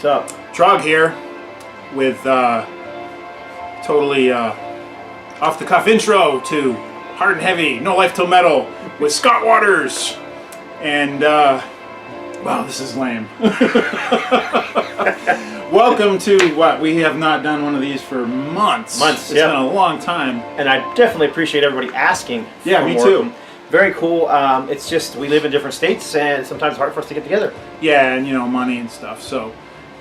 What's up? Trog here with totally off-the-cuff intro to Hard and Heavy, No Life Till Metal with Scott Waters. And, wow, this is lame. Welcome to what? We have not done one of these for months. It's been a long time. And I definitely appreciate everybody asking. Yeah, me too. Very cool. It's just we live in different states and sometimes it's hard for us to get together. Yeah, and money and stuff. So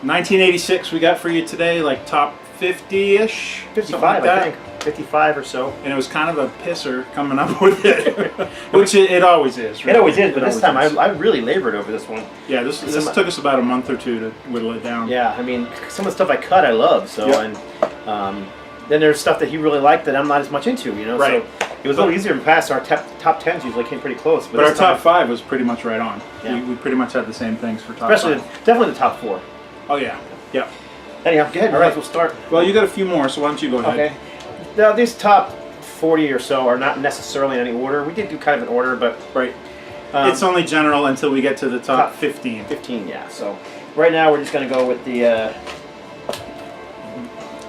1986 we got for you today, like top 50-ish? 55, like I think. 55 or so. And it was kind of a pisser coming up with it. Which it always is, right? It always is, but this time I really labored over this one. Yeah, this took us about a month or two to whittle it down. Yeah, I mean, some of the stuff I cut I love, so, yep. And then there's stuff that he really liked that I'm not as much into, Right. So it was a little easier to pass. Our top 10s usually came pretty close. But our top 5 was pretty much right on. Yeah. We pretty much had the same things for top Especially, 5. definitely the top 4. Oh, yeah. Yep. Anyhow, go ahead. All right. We'll start. Well, you got a few more, so why don't you go ahead? Okay. Now, these top 40 or so are not necessarily in any order. We did do kind of an order, but... Right. It's only general until we get to the top 15. 15, yeah. So right now we're just going to go with the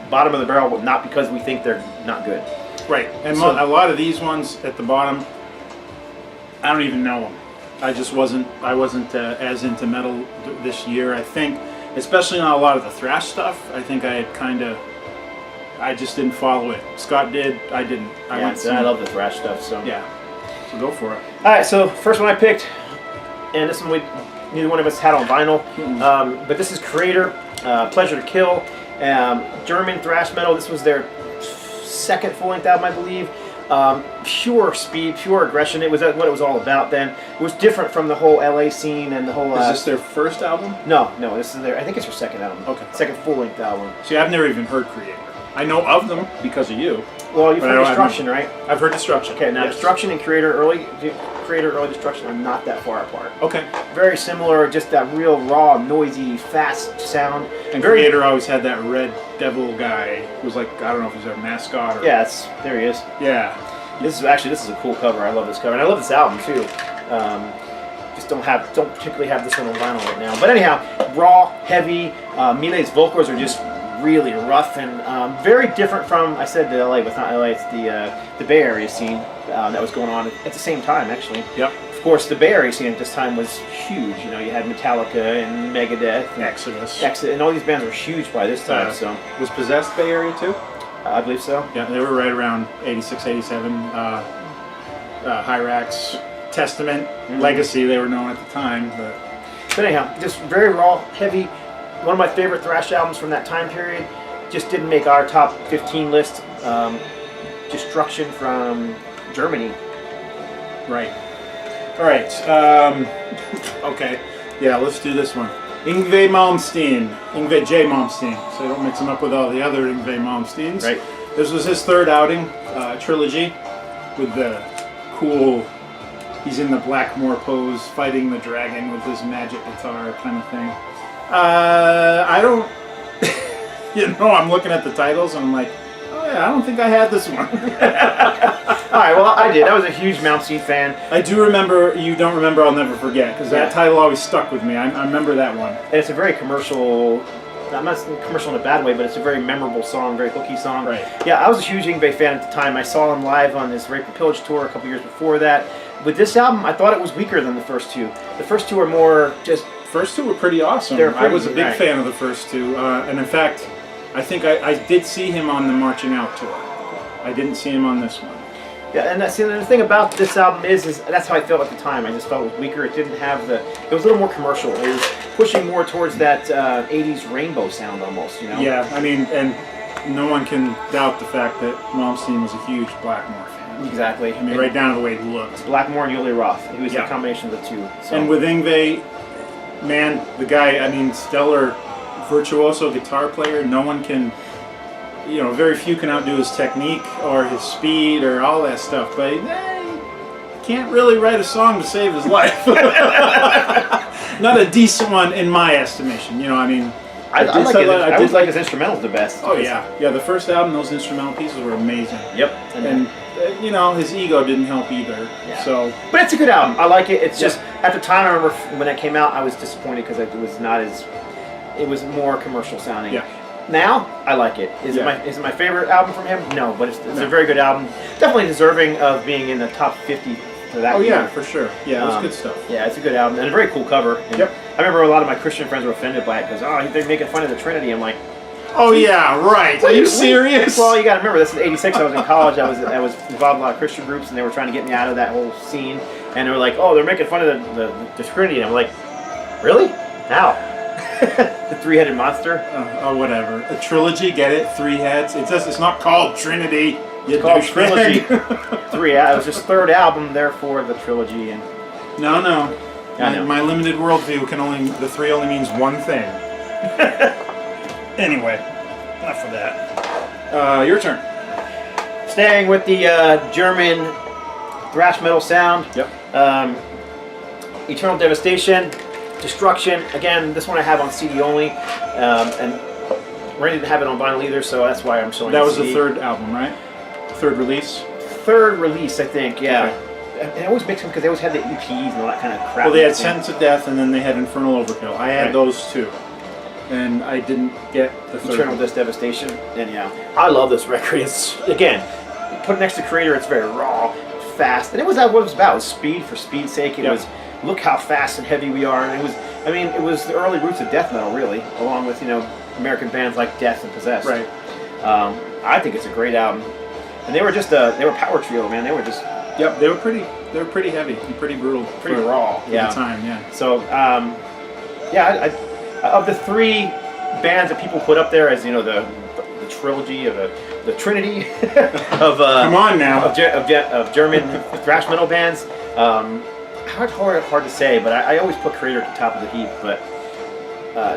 bottom of the barrel, but not because we think they're not good. Right. And a lot of these ones at the bottom, I don't even know them. I wasn't as into metal this year. I think, especially on a lot of the thrash stuff, I think I just didn't follow it. Scott did, I didn't. I love the thrash stuff, so. Yeah. So go for it. Alright, so first one I picked, and this one neither one of us had on vinyl, but this is Creator, Pleasure to Kill, German thrash metal. This was their second full-length album, I believe. Pure speed, pure aggression. It was what it was all about then. It was different from the whole LA scene and the whole... Is this their first album? No, this is I think it's their second album. Okay. Second full-length album. See, I've never even heard Creator. I know of them because of you. Well, you've heard Destruction, right? I've heard Destruction. Okay, now yes. Destruction and Creator, early Destruction are not that far apart. Okay. Very similar, just that real raw, noisy, fast sound. And Creator always had that red devil guy who was like, I don't know if he's their mascot or... Yeah, there he is. Yeah. This is a cool cover. I love this cover. And I love this album too. Just don't particularly have this one on vinyl right now. But anyhow, raw, heavy. Mile's vocals are just really rough and very different from, I said the LA, but it's not LA, it's the Bay Area scene that was going on at the same time, actually. Yep. Of course, the Bay Area scene at this time was huge. You had Metallica and Megadeth. And Exodus. And all these bands were huge by this time. So was Possessed Bay Area too? I believe so. Yeah, they were right around 86, 87. Hyrax, Testament, Legacy, they were known at the time. But anyhow, just very raw, heavy. One of my favorite thrash albums from that time period. Just didn't make our top 15 list. Destruction from Germany. Right. All right. Okay. Yeah, let's do this one. Yngwie Malmsteen. Yngwie J. Malmsteen. So I don't mix him up with all the other Yngwie Malmsteens. Right. This was his third outing, trilogy, with the cool... He's in the Blackmore pose, fighting the dragon with his magic guitar kind of thing. I don't... I'm looking at the titles and I'm like, oh yeah, I don't think I had this one. Alright, well I did. I was a huge Malmsteen fan. I do remember, You Don't Remember, I'll Never Forget, because that title always stuck with me. I remember that one. And it's a very commercial... I'm not commercial in a bad way, but it's a very memorable song, very hooky song. Right. Yeah, I was a huge Yngwie fan at the time. I saw him live on his Rape and Pillage tour a couple years before that. With this album, I thought it was weaker than the first two. The first two are more just... First two were pretty awesome. I was a big fan of the first two. And in fact, I think I did see him on the Marching Out tour. I didn't see him on this one. Yeah, and the thing about this album is that's how I felt at the time. I just felt it was weaker. It didn't have it was a little more commercial. It was pushing more towards that 80s rainbow sound almost, Yeah, I mean, and no one can doubt the fact that Malmsteen was a huge Blackmore fan. Exactly. I mean, right down to the way he looked. Blackmore and Yuli Roth. He was a combination of the two. So. And with Yngwie, man, the guy, I mean, stellar virtuoso guitar player. No one can... very few can outdo his technique or his speed or all that stuff, but he can't really write a song to save his life. Not a decent one in my estimation, I mean... I did like his instrumentals the best. Oh yeah. Yeah, the first album, those instrumental pieces were amazing. Yep. And his ego didn't help either. Yeah. So, but it's a good album. I like it. It's just, at the time, I remember when it came out, I was disappointed because it was not as... it was more commercial sounding. Yeah. Now I like it. Is it my favorite album from him? No, but it's a very good album. Definitely deserving of being in the top 50 for that. Oh year. yeah, for sure. Yeah, it was good stuff. Yeah, it's a good album and a very cool cover. And Yep. I remember a lot of my Christian friends were offended by it because they're making fun of the Trinity. I'm like, Oh yeah, right. Are you serious? well, you got to remember this is '86. I was in college. I was involved in a lot of Christian groups, and they were trying to get me out of that whole scene. And they were like, "Oh, they're making fun of the Trinity." And I'm like, "Really? How?" The three-headed monster. Oh, whatever. A trilogy, get it? 3 heads. It's not called Trinity. It's called Trilogy. It was his third album, therefore the trilogy. And No. I know. My limited worldview the 3 only means one thing. Anyway, enough of that. Your turn. Staying with the German thrash metal sound. Yep. Eternal Devastation, Destruction. Again, this one I have on CD only, and Randy didn't have it on vinyl either, so that's why I'm showing. That was CD. the third album, right? Third release. Third release, I think. Yeah. Okay. I always mix them because they always had the EPs and all that kind of crap. Well, they had Sentence of Death, and then they had Infernal Overkill. I had those 2, and I didn't get the third. Eternal Devastation, and yeah, I love this record. It's again, put it next to Creator, it's very raw, fast, and it was what it was about. It was speed for speed's sake. It was look how fast and heavy we are, and it was the early roots of death metal, really, along with American bands like Death and Possessed. Right. I think it's a great album, and they were power trio, man. They were just they were pretty heavy and pretty brutal, pretty raw. For the time, yeah. So of the 3 bands that people put up there as the trilogy of the Trinity of come on now of German thrash metal bands. Hard to say, but I always put Creator at the top of the heap. But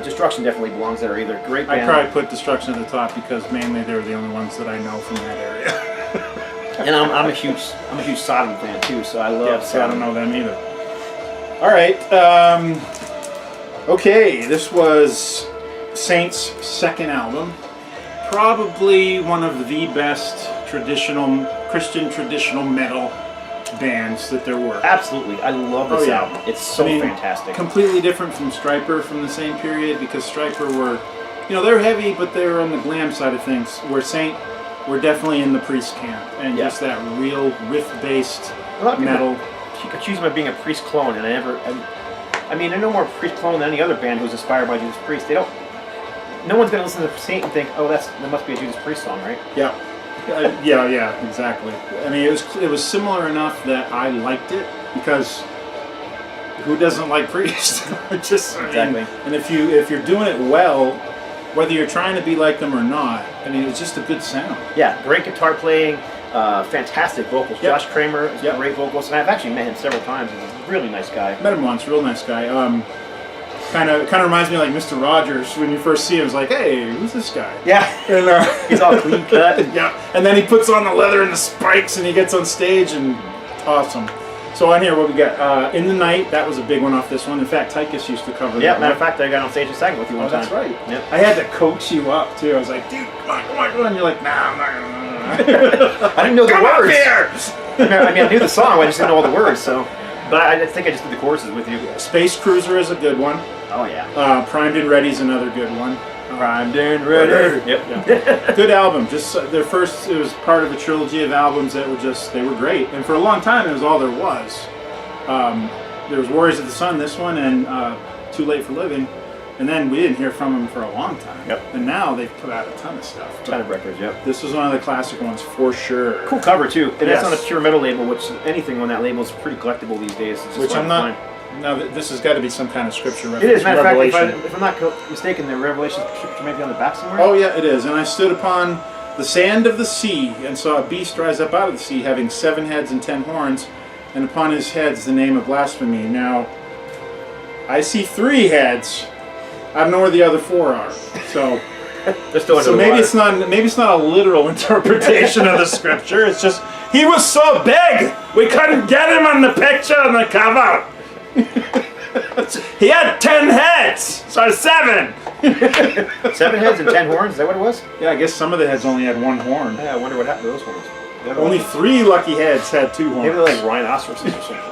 Destruction definitely belongs there either. Great band. I probably put Destruction at the top because mainly they were the only ones that I know from that area. And I'm a huge Sodom fan too, so I love. So I don't know them either. All right. Okay, this was Saint's second album. Probably one of the best Christian traditional metal bands that there were. Absolutely, I love this album. It's so fantastic. Completely different from Stryper from the same period because Stryper were, they're heavy, but they were on the glam side of things. Where Saint were definitely in the priest camp and just that real riff-based metal. Accuse them of being a priest clone, and they're no more priest clone than any other band who's inspired by Judas Priest. No one's going to listen to Saint and think, oh, that must be a Judas Priest song, right? Yeah. Yeah, exactly. I mean, it was similar enough that I liked it because who doesn't like Priest? Exactly. And if you're doing it well, whether you're trying to be like them or not, it was just a good sound. Yeah, great guitar playing, fantastic vocals. Josh Kramer is a great vocalist, and I've actually met him several times. He's a really nice guy. Met him once, real nice guy. Kind of reminds me of like Mr. Rogers when you first see him. It's like, hey, who's this guy? Yeah, and he's all clean cut. Yeah, and then he puts on the leather and the spikes, and he gets on stage, and awesome. So on here, what we got? In the Night, that was a big one off this one. In fact, Tychus used to cover that. Yeah, matter of fact, I got on stage a second with you one time. That's right. Yep. I had to coax you up too. I was like, dude, come on. And you're like, nah, I'm not gonna. I didn't know the come words. Come up here! I knew the song, I just didn't know all the words. So, but I think I just did the choruses with you. Space Cruiser is a good one. Oh yeah. Primed and Ready's another good one. Primed and Ready. Yep. Good album. Just their first. It was part of a trilogy of albums that they were great. And for a long time, it was all there was. There was Warriors of the Sun, this one, and Too Late for Living. And then we didn't hear from them for a long time. Yep. And now they've put out a ton of stuff. A ton of records, yep. This was one of the classic ones for sure. Cool cover too. And that's on a Pure Metal label, which anything on that label is pretty collectible these days. It's just I'm not. Now this has got to be some kind of scripture reference. It is. Matter of fact, if I'm not mistaken, the Revelation scripture may be on the back somewhere. Oh yeah, it is. And I stood upon the sand of the sea and saw a beast rise up out of the sea, having 7 heads and 10 horns, and upon his heads the name of blasphemy. Now, I see 3 heads. I don't know where the other 4 are. So, maybe it's not a literal interpretation of the scripture. It's just he was so big we couldn't get him on the picture on the cover. He had 10 heads, so 7. 7 heads and 10 horns. Is that what it was? Yeah, I guess some of the heads only had 1 horn. Yeah, I wonder what happened to those horns. Only 3 lucky heads had 2 horns. Maybe they're like rhinoceroses or something.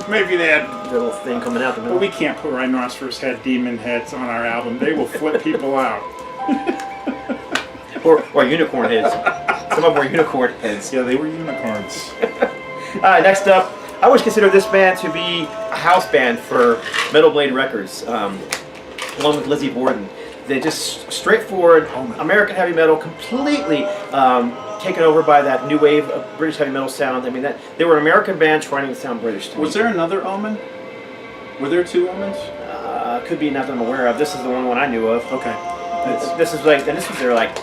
Maybe they had. The little thing coming out the But middle. we can't put rhinoceros head demon heads on our album. They will flip people out. Or unicorn heads. Some of them were unicorn heads. Yeah, they were unicorns. Next up, I always consider this band to be a house band for Metal Blade Records, along with Lizzie Borden. They just straightforward American heavy metal, completely taken over by that new wave of British heavy metal sound. I mean, they were an American band trying to sound British to me. Was there another Omen? Were there two Omens? Could be not that I'm aware of. This is the one I knew of. Okay. This is like, and this was their like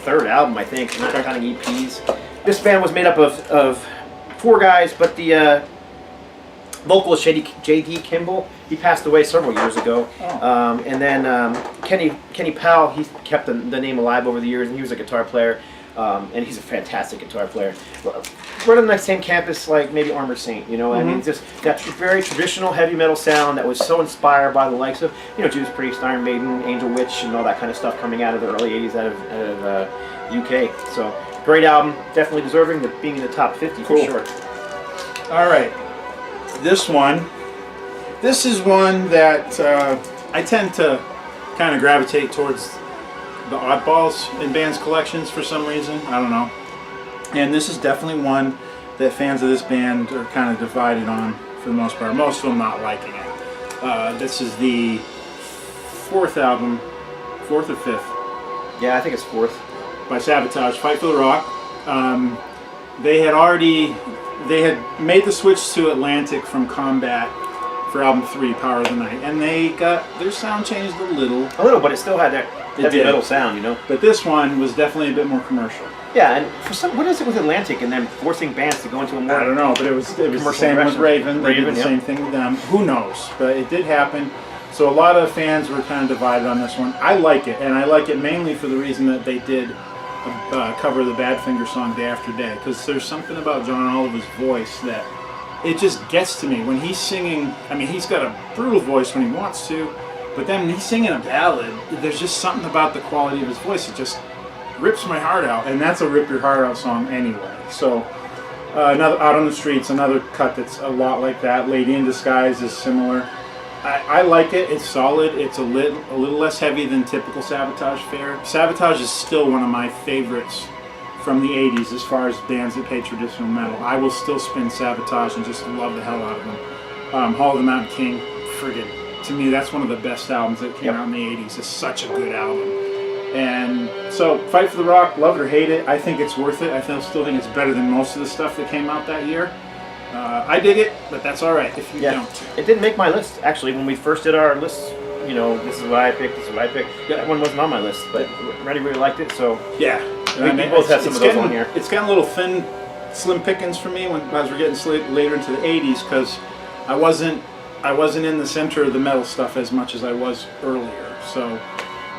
third album, I think, not counting EPs. This band was made up of 4 guys, but the vocalist J.D. Kimball, he passed away several years ago. Oh. And then Kenny Powell, he kept the name alive over the years, and he was a guitar player, and he's a fantastic guitar player. Right on the same campus, like maybe Armored Saint, you know. I mean, just that very traditional heavy metal sound that was so inspired by the likes of, you know, Judas Priest, Iron Maiden, Angel Witch, and all that kind of stuff coming out of the early '80s out of UK. So great album, definitely deserving of being in the top 50 for sure. All right. This is one that I tend to kind of gravitate towards the oddballs in bands' collections for some reason. I don't know. And this is definitely one that fans of this band are kind of divided on for the most part. Most of them not liking it. This is the 4th album, 4th or 5th? Yeah, I think it's 4th. By Sabotage, Fight for the Rock. They had made the switch to Atlantic from Combat for album 3, Power of the Night, and they got their sound changed a little. A little, but it still had that heavy metal sound, you know. But this one was definitely a bit more commercial. Yeah, and for what is it with Atlantic and them forcing bands to go into a more? I don't know, but it was the same with Raven. They did the same thing with them. Who knows? But it did happen. So a lot of fans were kind of divided on this one. I like it, and I like it mainly for the reason that they did cover the Badfinger song Day After Day, because there's something about John Oliver's voice that it just gets to me when he's singing. I mean, he's got a brutal voice when he wants to, but then when he's singing a ballad, there's just something about the quality of his voice. It just rips my heart out, and that's a rip your heart out song anyway. So another Out on the Streets, another cut that's a lot like that. Lady in Disguise is similar. I like it. It's solid. It's a little less heavy than typical Sabotage fare. Sabotage is still one of my favorites from the 80s as far as bands that play traditional metal. I will still spin Sabotage and just love the hell out of them. Hall of the Mountain King, friggin', to me that's one of the best albums that came out in the 80s. It's such a good album. And so Fight for the Rock, love it or hate it, I think it's worth it. I still think it's better than most of the stuff that came out that year. I dig it, but that's all right if you don't. It didn't make my list, actually. When we first did our list, you know, this is what I picked, this is what I picked. That one wasn't on my list, but Randy really liked it, so yeah. We both have some of those on here. It's gotten a little thin, slim pickings for me as we're getting later into the 80s, because I wasn't in the center of the metal stuff as much as I was earlier. So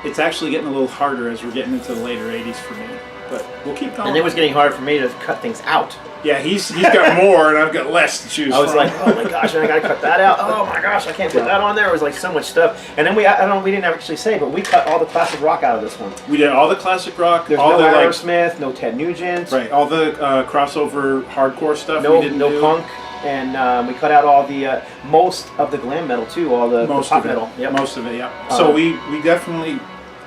it's actually getting a little harder as we're getting into the later 80s for me. But we'll keep going. And it was getting hard for me to cut things out. Yeah, he's got more, and I've got less to choose from. I was like, oh my gosh, and I gotta cut that out. Oh my gosh, I can't put that on there. It was like so much stuff. And then we didn't actually say, but we cut all the classic rock out of this one. We did all the classic rock. There's all no the Aerosmith, no Ted Nugent. Right, all the crossover hardcore stuff. No, we didn't do. punk. And we cut out all the most of the glam metal too, all the pop metal. Yep. Most of it, yeah. So we definitely.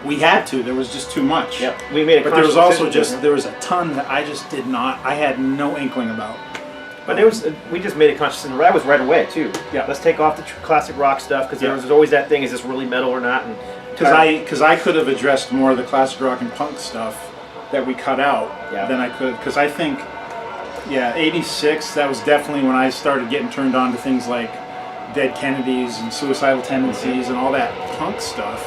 We had to. There was just too much. Yep. We made a. But there was also there was a ton that I just did not. I had no inkling about. But we just made a conscious decision. That was right away too. Yeah. Let's take off the classic rock stuff because there was always that thing: is this really metal or not? Because I could have addressed more of the classic rock and punk stuff that we cut out than I could. Because I think, '86. That was definitely when I started getting turned on to things like Dead Kennedys and Suicidal Tendencies and all that punk stuff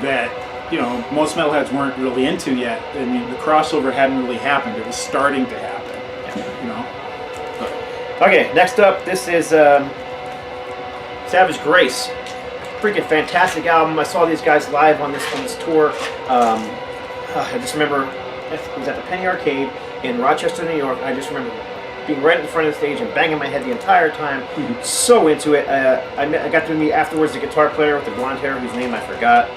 that. You know, most metalheads weren't really into yet. I mean, the crossover hadn't really happened. It was starting to happen. You know. Okay, next up, this is Savage Grace. Freaking fantastic album. I saw these guys live on this tour. I just remember it was at the Penny Arcade in Rochester, New York. I just remember being right in front of the stage and banging my head the entire time. So into it. I got to meet afterwards the guitar player with the blonde hair, whose name I forgot.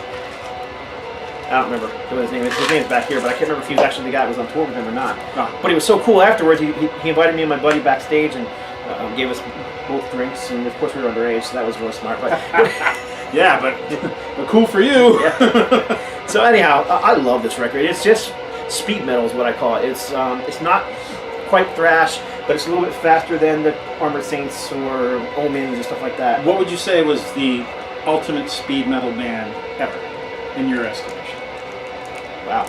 I don't remember what his name is. His name's back here, but I can't remember if he was actually the guy that was on tour with him or not. But he was so cool afterwards. He invited me and my buddy backstage, and Gave us both drinks, and of course we were underage, so that was really smart. But yeah, but cool for you. Yeah. So anyhow, I love this record. It's just speed metal is what I call it. It's not quite thrash, but it's a little bit faster than the Armored Saints or Omens and stuff like that. What would you say was the ultimate speed metal band ever, in your estimation? Wow.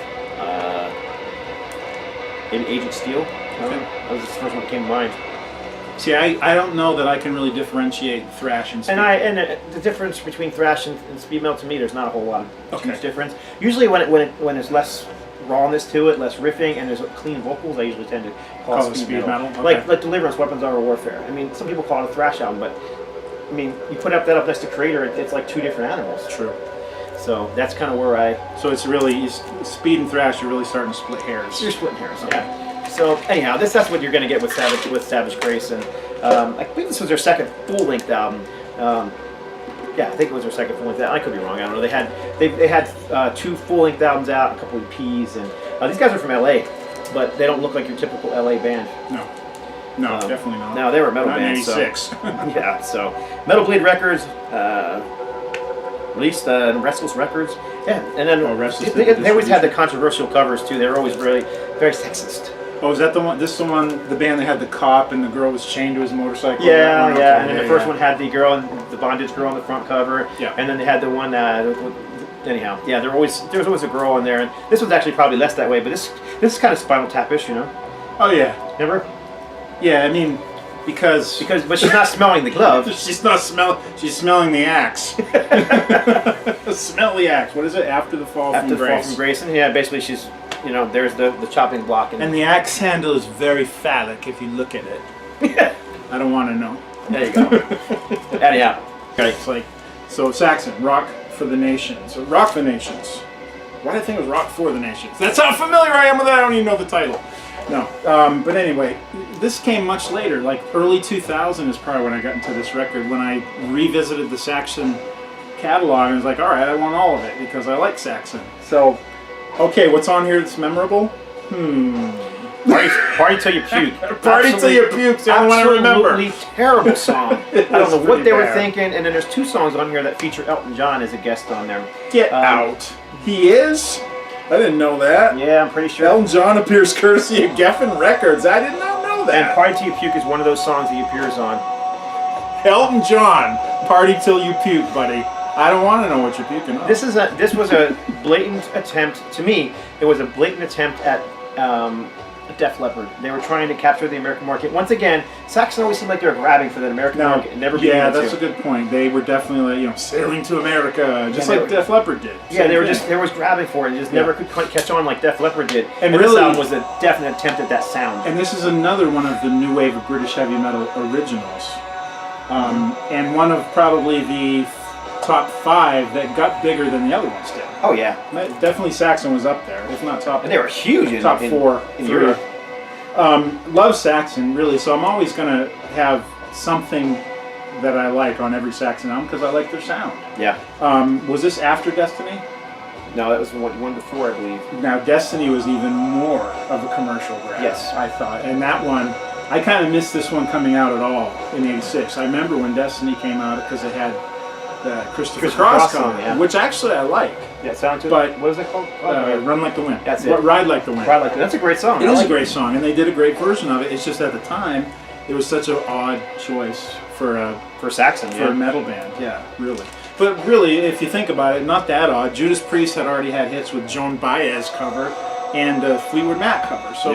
Maybe Agent Steel. That was the first one that came to mind. See, I don't know that I can really differentiate thrash and speed. And the difference between thrash and speed metal, to me, there's not a whole lot of huge difference. Usually, when there's less rawness to it, less riffing, and there's clean vocals, I usually tend to call it speed metal. Okay. Like Deliverance, Weapons of Warfare. I mean, some people call it a thrash album, but I mean, you put that up next to Creator, it's like two different animals. True. So that's kind of where I. So it's really speed and thrash. You're really starting to split hairs. You're splitting hairs. Okay. Yeah. So anyhow, that's what you're going to get with Savage Grace, and I believe this was their second full-length album. Yeah, I think it was their second full-length album. I could be wrong. I don't know. They had two full-length albums out, a couple of EPs, and these guys are from LA, but they don't look like your typical LA band. No, definitely not. No, they were a metal band. 86. So, yeah, so Metal Blade Records, released Restless Records. Yeah, and then they always had the controversial covers too. They were always really very sexist. Oh, is that the one? This is the one, the band that had the cop and the girl was chained to his motorcycle? Yeah. And then the first one had the girl and the bondage girl on the front cover. Yeah. And then they had the one. Anyhow, yeah, there was always a girl in there, and this one's actually probably less that way. But this is kind of Spinal Tap-ish, you know. Oh yeah. Remember? Yeah, I mean, because but she's not smelling the glove. She's not She's smelling the axe. Smell the axe. What is it? After the fall from grace. Fall from grace, and yeah, basically she's. You know, there's the chopping block. And the axe handle is very phallic if you look at it. I don't want to know. There you go. Anyhow. Okay. It's like, so Saxon, Rock for the Nations. Or Rock the Nations. Why did I think it was Rock for the Nations? That's how familiar I am with that. I don't even know the title. No. But anyway, this came much later. Like early 2000 is probably when I got into this record. When I revisited the Saxon catalog, I was like, all right, I want all of it because I like Saxon. So... Okay, what's on here that's memorable? Party Till You Puke. Party Till You Puke's the only one I remember. Absolutely terrible song. I don't know what they were thinking. And then there's two songs on here that feature Elton John as a guest on there. Get out. He is? I didn't know that. Yeah, I'm pretty sure. Elton John appears courtesy of Geffen Records. I did not know that. And Party Till You Puke is one of those songs that he appears on. Elton John, Party Till You Puke, buddy. I don't want to know what you're puking on. This was a blatant attempt, to me, it was a blatant attempt at Def Leppard. They were trying to capture the American market. Once again, Saxon always seemed like they were grabbing for the American market and never being able to. Yeah, that's a good point. They were definitely like, sailing to America, just like Def Leppard did. Yeah, they were always grabbing for it and just never could quite catch on like Def Leppard did. And this really, album was a definite attempt at that sound. And this is another one of the new wave of British heavy metal originals. And one of probably the top 5 that got bigger than the other ones did. Oh yeah, definitely Saxon was up there, if not top. And they were huge in top 4 in Europe. Love Saxon really, so I'm always gonna have something that I like on every Saxon album because I like their sound. Yeah. Was this after Destiny? No, that was one before, I believe. Now Destiny was even more of a commercial grab. Yes, I thought, and that one. I kind of missed this one coming out at all in '86. I remember when Destiny came out because it had the Christopher Cross song, which actually I like. Yeah, sound to it. But what is it called? Run Like the Wind. That's it. Ride Like the Wind. Ride Like the Wind. That's a great song. It is a great song, and they did a great version of it. It's just at the time, it was such an odd choice for Saxon, for a metal band. Yeah, really. But really, if you think about it, not that odd. Judas Priest had already had hits with Joan Baez cover and Fleetwood Mac cover, so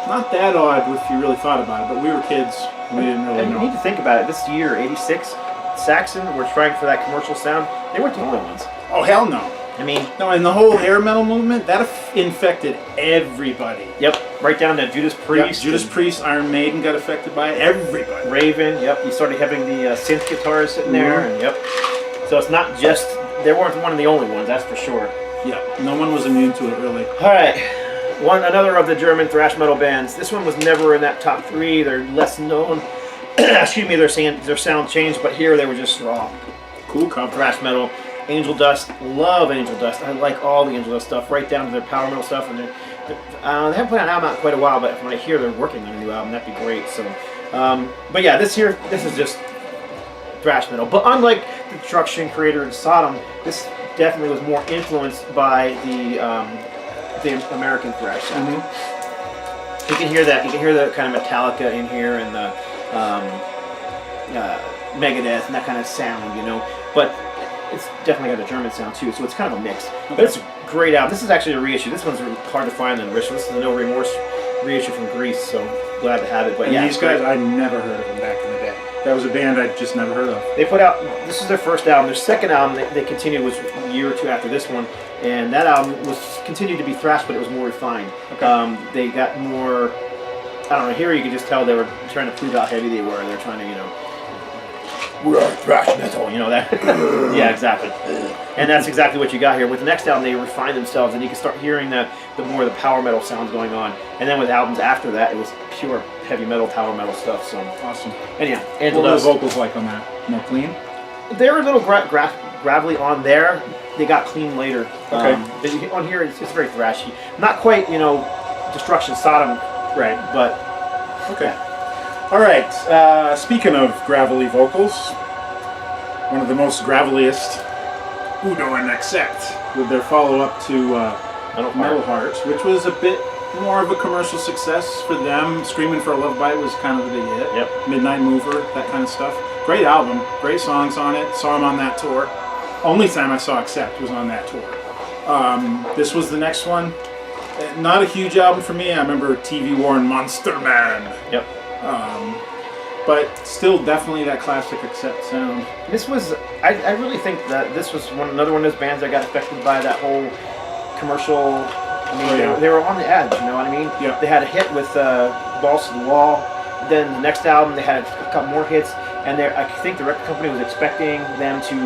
not that odd if you really thought about it. But we were kids, we didn't really know. You need to think about it. This year, '86, Saxon were trying for that commercial sound. They weren't the only ones. Oh hell no! I mean, no, and the whole hair metal movement that infected everybody. Yep, right down to Judas Priest. Yep, Judas Priest, Iron Maiden got affected by it. Everybody. Raven. Yep, you started having the synth guitars sitting there, and yep. So it's not just they weren't one of the only ones. That's for sure. Yeah, no one was immune to it really. All right. Another of the German thrash metal bands. This one was never in that top 3. They're less known. Excuse me, their sound changed, but here they were just raw. Cool cover. Thrash metal. Angel Dust. Love Angel Dust. I like all the Angel Dust stuff, right down to their power metal stuff. And they haven't put an album out in quite a while, but when I hear they're working on a new album, that'd be great. So But yeah, this is just thrash metal. But unlike the Destruction, Creator, and Sodom, this definitely was more influenced by the American thrash sound. Mm-hmm. You can hear that. You can hear the kind of Metallica in here and the Megadeth and that kind of sound, But it's definitely got a German sound too, so it's kind of a mix. Okay. But it's a great album. This is actually a reissue. This one's hard to find in the original. This is the No Remorse reissue from Greece, so glad to have it. But And yeah, these guys, I never heard of them back in the day. That was a band I'd just never heard of. they put out, this is their first album. Their second album they continued was a year or two after this one, and that album was continued to be thrash, but it was more refined. Okay. They got more, I don't know, here you could just tell they were trying to prove how heavy they were. They're trying to, we are thrash metal, that. Yeah, exactly. And that's exactly what you got here. With the next album, they refined themselves, and you can start hearing the more of the power metal sounds going on. And then with albums after that, it was pure heavy metal, power metal stuff. So Awesome. anyhow, What were the vocals like on that? More clean? they were a little gravelly on there. They got clean later. Okay. On here, it's very thrashy. Not quite, Destruction, Sodom, Right. but Okay. All right. Speaking of gravelly vocals, one of the most graveliest, Udo and Accept, with their follow-up to Metal Heart, which was a bit more of a commercial success for them. Screaming for a Love Bite was kind of a big hit. Yep. Midnight Mover, that kind of stuff. Great album, great songs on it. Saw him on that tour. Only time I saw Accept was on that tour. This was the next one. Not a huge album for me. I remember TV War and Monster Man. Yep. But still definitely that classic Accept sound. This was, I really think that this was another one of those bands that got affected by that whole commercial. I mean, they were on the edge, you know what I mean? Yeah. They had a hit with Balls to the Wall. Then the next album, they had a couple more hits. And I think the record company was expecting them to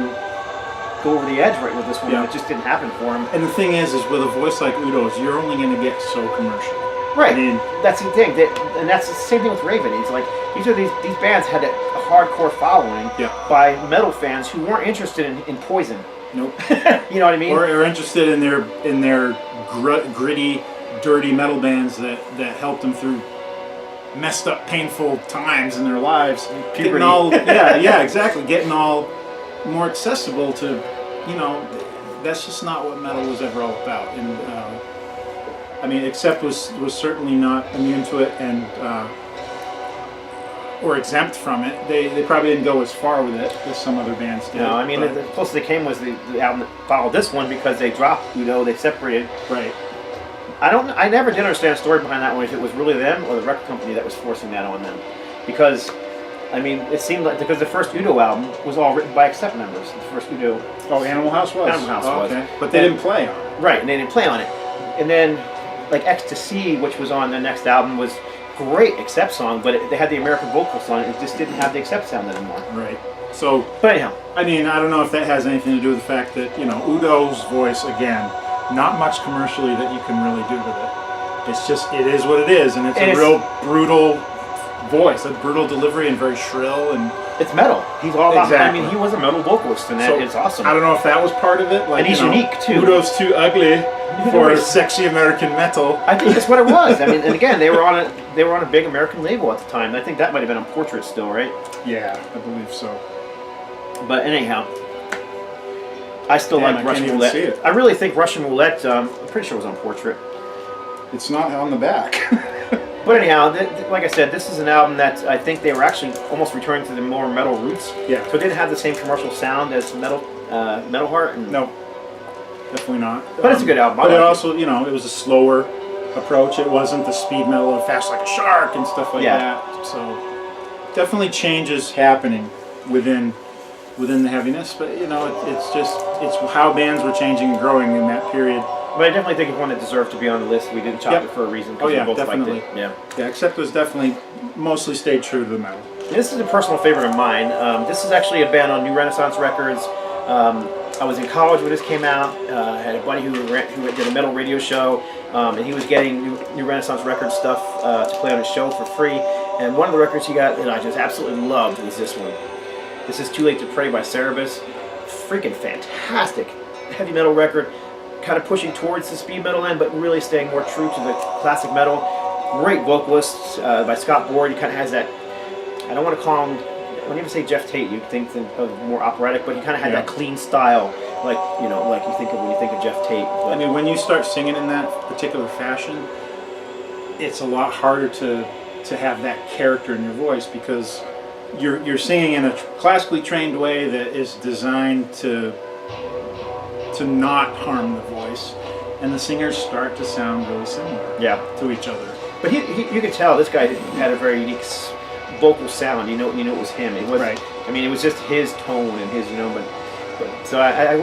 go over the edge right with this one. Yeah. It just didn't happen for them. And the thing is with a voice like Udo's, you're only going to get so commercial. Right. I mean, that's the thing. And that's the same thing with Raven. It's like these bands had a hardcore following by metal fans who weren't interested in Poison. Nope. You know what I mean? Or interested in their gritty, dirty metal bands that helped them through messed up, painful times in their lives. Puberty. Getting all exactly. Getting all more accessible to, that's just not what metal was ever all about. And I mean, Accept was certainly not immune to it and or exempt from it. They probably didn't go as far with it as some other bands did. No, I mean, the closest they came was the album that followed this one because they dropped Udo, they separated. Right. I never did understand the story behind that one, if it was really them or the record company that was forcing that on them. Because, I mean, it seemed like, because the first Udo album was all written by Accept members. The first Udo. Oh, Animal House was? Animal House was. Okay. But they didn't play on it. Right, and they didn't play on it. And then, like, Ecstasy, which was on the next album, was great Accept song, but they had the American vocals on it. It just didn't have the Accept sound anymore. Right. So, but anyhow, I mean, I don't know if that has anything to do with the fact that, Udo's voice, again, not much commercially that you can really do with it. It's just, it is what it is, and it's a real brutal voice, a brutal delivery, and very shrill, and it's metal. He's all about. Exactly. I mean, he was a metal vocalist, and it's awesome. I don't know if that was part of it. Like, and he's unique too. Udo's too ugly for sexy American metal. I think that's what it was. I mean, and again, they were on a big American label at the time. I think that might have been on Portrait still, right? Yeah, I believe so. But anyhow, I still like Russian Roulette. See it. I really think Russian Roulette. I'm pretty sure it was on Portrait. It's not on the back. But anyhow, like I said, this is an album that I think they were actually almost returning to the more metal roots. Yeah. So it didn't have the same commercial sound as Metal Heart. And no, definitely not. But it's a good album. But it also, it was a slower approach. It wasn't the speed metal of Fast Like a Shark and stuff like that. So definitely changes happening within the heaviness. But it's how bands were changing and growing in that period. But I definitely think it's one that deserved to be on the list. We didn't chop it for a reason. Oh yeah, we both definitely. Liked it. Yeah, Accept was definitely mostly stayed true to the metal. This is a personal favorite of mine. This is actually a band on New Renaissance Records. I was in college when this came out. I had a buddy who did a metal radio show, and he was getting New Renaissance Records stuff to play on his show for free. And one of the records he got that I just absolutely loved was this one. This is Too Late to Pray by Cerebus. Freaking fantastic heavy metal record. Kind of pushing towards the speed metal end, but really staying more true to the classic metal. Great vocalists by Scott Board. He kind of has that I don't want to call him. When you say Jeff Tate, you think of more operatic, but he kind of had Yeah. that clean style, like like you think of when you think of Jeff Tate. But, I mean, when you start singing in that particular fashion, it's a lot harder to have that character in your voice because you're singing in a classically trained way that is designed to not harm the voice, and the singers start to sound really similar yeah, to each other. but you could tell this guy had a very unique vocal sound. You know it was him. It was. Right. I mean, it was just his tone and his but so I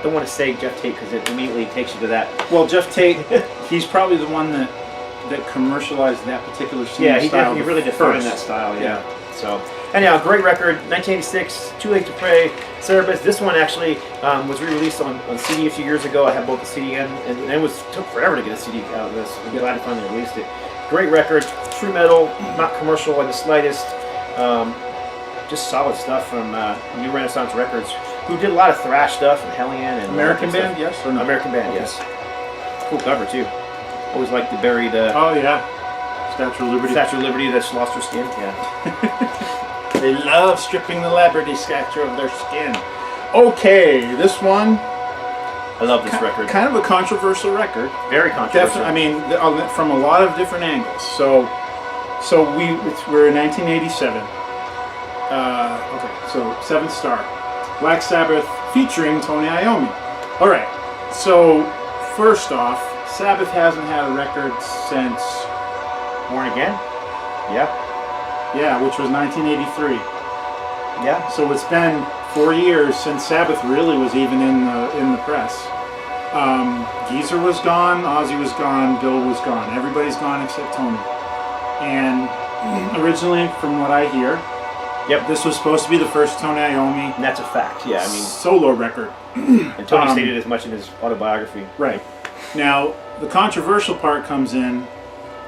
don't want to say Jeff Tate because it immediately takes you to that. Well, Jeff Tate, he's probably the one that commercialized that particular singing Yeah, he style. definitely really defined that style. Yeah. So, anyhow, great record. 1986, Too Late to Pray, Cerebus. This one actually was re-released on CD a few years ago. I have both the CD and it took forever to get a CD out of this. I'm glad I finally released it. Great record, true metal, not commercial in the slightest. Just solid stuff from New Renaissance Records, who did a lot of thrash stuff and Hellion and American stuff. band, yes or no? American band, yes. Cool cover too. Always liked the buried Oh yeah, Statue of Liberty. Statue of Liberty that's lost her skin. Yeah. They love stripping the Liberty statue of their skin. Okay, this one, I love this record. kind of a controversial record. Very controversial. Definitely, I mean, from a lot of different angles. So we're in 1987. Okay, so 7th Star, Black Sabbath featuring Tony Iommi. All right, so first off, Sabbath hasn't had a record since Born Again? Yeah. which was 1983. Yeah. So it's been 4 years since Sabbath really was even in the press. Geezer was gone, Ozzy was gone, Bill was gone. Everybody's gone except Tony. And originally, from what I hear, this was supposed to be the first Tony Iommi And that's a fact. Yeah, I mean, solo record. and Tony stated as much in his autobiography. Right. Now, the controversial part comes in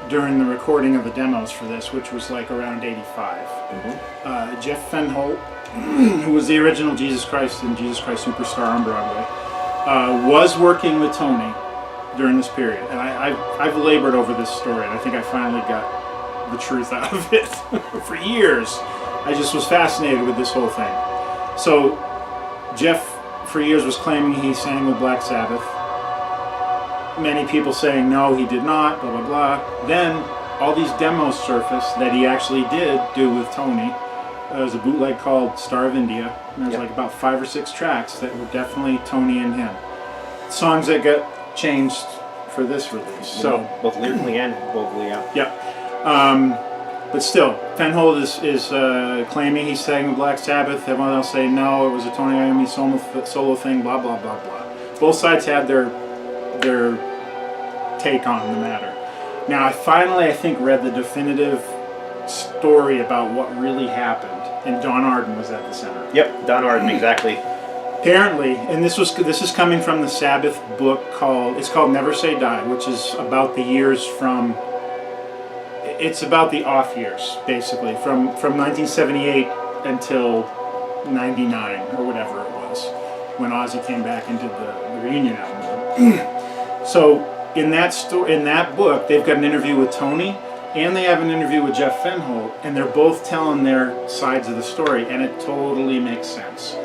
during the recording of the demos for this, which was like around 85. Jeff Fenholt, who was the original Jesus Christ and Jesus Christ Superstar on Broadway, was working with Tony during this period. And I've labored over this story, and I think I finally got the truth out of it. For years, I just was fascinated with this whole thing. So, Jeff, for years, was claiming he sang with Black Sabbath. Many people saying no, he did not, blah, blah, blah. Then, all these demos surfaced that he actually did do with Tony. There was a bootleg called Star of India. And there's like about 5 or 6 tracks that were definitely Tony and him. Songs that got changed for this release. So both lyrically and vocally, yeah. yeah. But still, Fenholt is claiming he sang with Black Sabbath. Everyone else say no, it was a Tony Iommi solo thing, blah, blah, blah, blah. Both sides had their take on the matter. Now, I finally think, read the definitive story about what really happened, and Don Arden was at the center. Yep, Don Arden, exactly. Apparently, and this is coming from the Sabbath book called Never Say Die, which is about the years from. It's about the off years, basically, from 1978 until 99 or whatever it was, when Ozzy came back and did the reunion album. So in that book, they've got an interview with Tony, and they have an interview with Jeff Fenholt, and they're both telling their sides of the story, and it totally makes sense.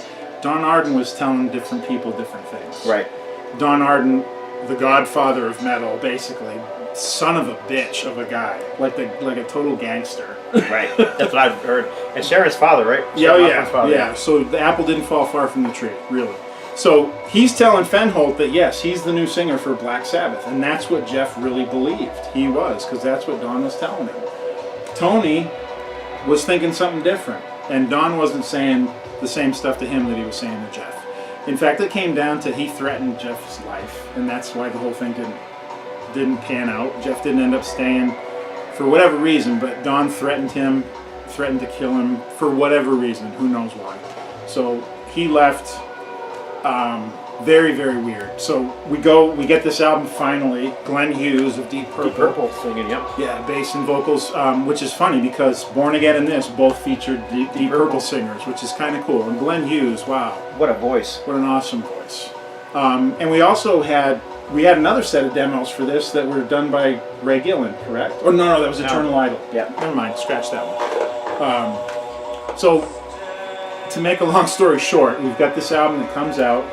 Don Arden was telling different people different things. Right. Don Arden, the godfather of metal, basically, son of a bitch of a guy, like a total gangster. Right. That's what I've heard. And Sharon's father, right? Yeah, Father, yeah. So the apple didn't fall far from the tree, really. So he's telling Fenholt that yes, he's the new singer for Black Sabbath, and that's what Jeff really believed he was, because that's what Don was telling him. Tony was thinking something different, and Don wasn't saying the same stuff to him that he was saying to Jeff. In fact, it came down to he threatened Jeff's life, and that's why the whole thing didn't pan out. Jeff didn't end up staying for whatever reason, but Don threatened to kill him for whatever reason, who knows why. So he left. Very, very weird. So we get this album finally. Glenn Hughes of Deep Purple. Deep Purple singing, yep. Yeah, bass and vocals, which is funny because Born Again and this both featured Deep Purple singers, which is kind of cool. And Glenn Hughes, wow. What a voice. What an awesome voice. And we also had another set of demos for this that were done by Ray Gillen, correct? Or no, that was Eternal Idol. Yeah. Never mind, scratch that one. So, to make a long story short, we've got this album that comes out,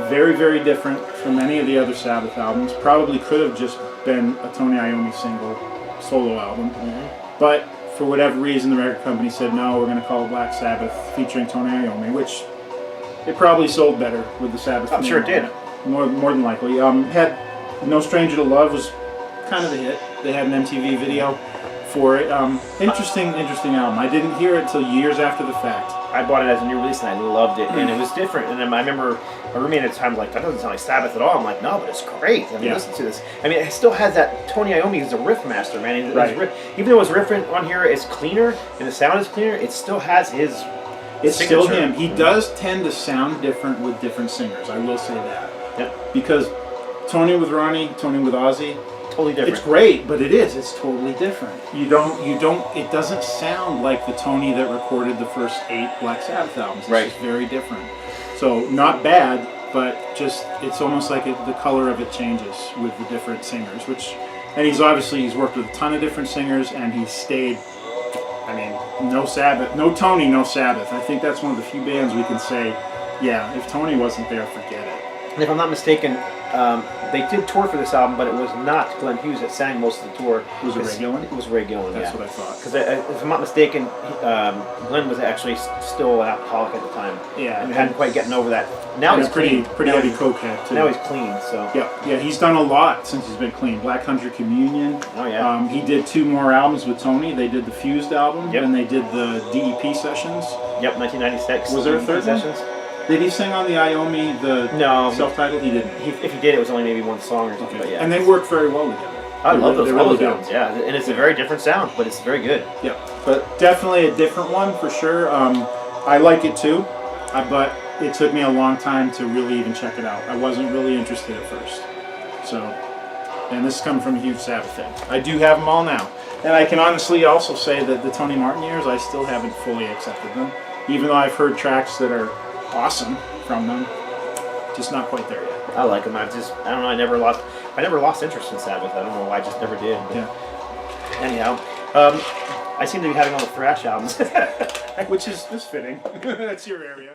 very, very different from any of the other Sabbath albums. Probably could have just been a Tony Iommi single solo album, but for whatever reason, the record company said no, we're going to call it Black Sabbath featuring Tony Iommi, which it probably sold better with the Sabbath. I'm sure it did. More than likely. Had No Stranger to Love was kind of a hit. They had an MTV video for it. Interesting album. I didn't hear it till years after the fact. I bought it as a new release and I loved it, and it was different. And then I remember my roommate at the time was like, that doesn't sound like Sabbath at all. I'm like, no, but it's great. I mean, listen to this. I mean, it still has that Tony Iommi is a riff master, man. Even though it's riffing on here, it's cleaner and the sound is cleaner. It still has his. It's signature. still him. He does tend to sound different with different singers. I will say that. Yep. Because Tony with Ronnie, Tony with Ozzy. Totally different. It's great, but it's totally different. It doesn't sound like the Tony that recorded the first 8 Black Sabbath albums. It's just very different. So, not bad, but just, it's almost like the color of it changes with the different singers, and he's worked with a ton of different singers, and he's stayed, I mean, no Sabbath, no Tony, no Sabbath. I think that's one of the few bands we can say, yeah, if Tony wasn't there, forget it. And if I'm not mistaken, they did tour for this album, but it was not Glenn Hughes that sang most of the tour. Was it Ray Gillen? It was Ray Gillen, That's what I thought. Because if I'm not mistaken, Glenn was actually still an alcoholic at the time. Yeah. And hadn't quite gotten over that. Now he's pretty clean. heavy cokehead, too. Now he's clean, so. Yeah, he's done a lot since he's been clean. Black Country Communion. Oh, yeah. He did 2 more albums with Tony. They did the Fused album, and they did the DEP sessions. Yep, 1996. Was there a third one? Sessions. Did he sing on the Iommi, self-titled? He didn't. If he did, it was only maybe one song or something. But yeah. And they work very well together. I love those really albums. Yeah, and it's a very different sound, but it's very good. Yeah, but definitely a different one for sure. I like it too, but it took me a long time to really even check it out. I wasn't really interested at first. So, and this is coming from a huge Sabbath fan. I do have them all now. And I can honestly also say that the Tony Martin years, I still haven't fully accepted them. Even though I've heard tracks that are awesome from them, just not quite there yet. I like them. I don't know. I never lost interest in Sabbath. I don't know why. I just never did. But anyhow, I seem to be having all the thrash albums, which is fitting. That's your area.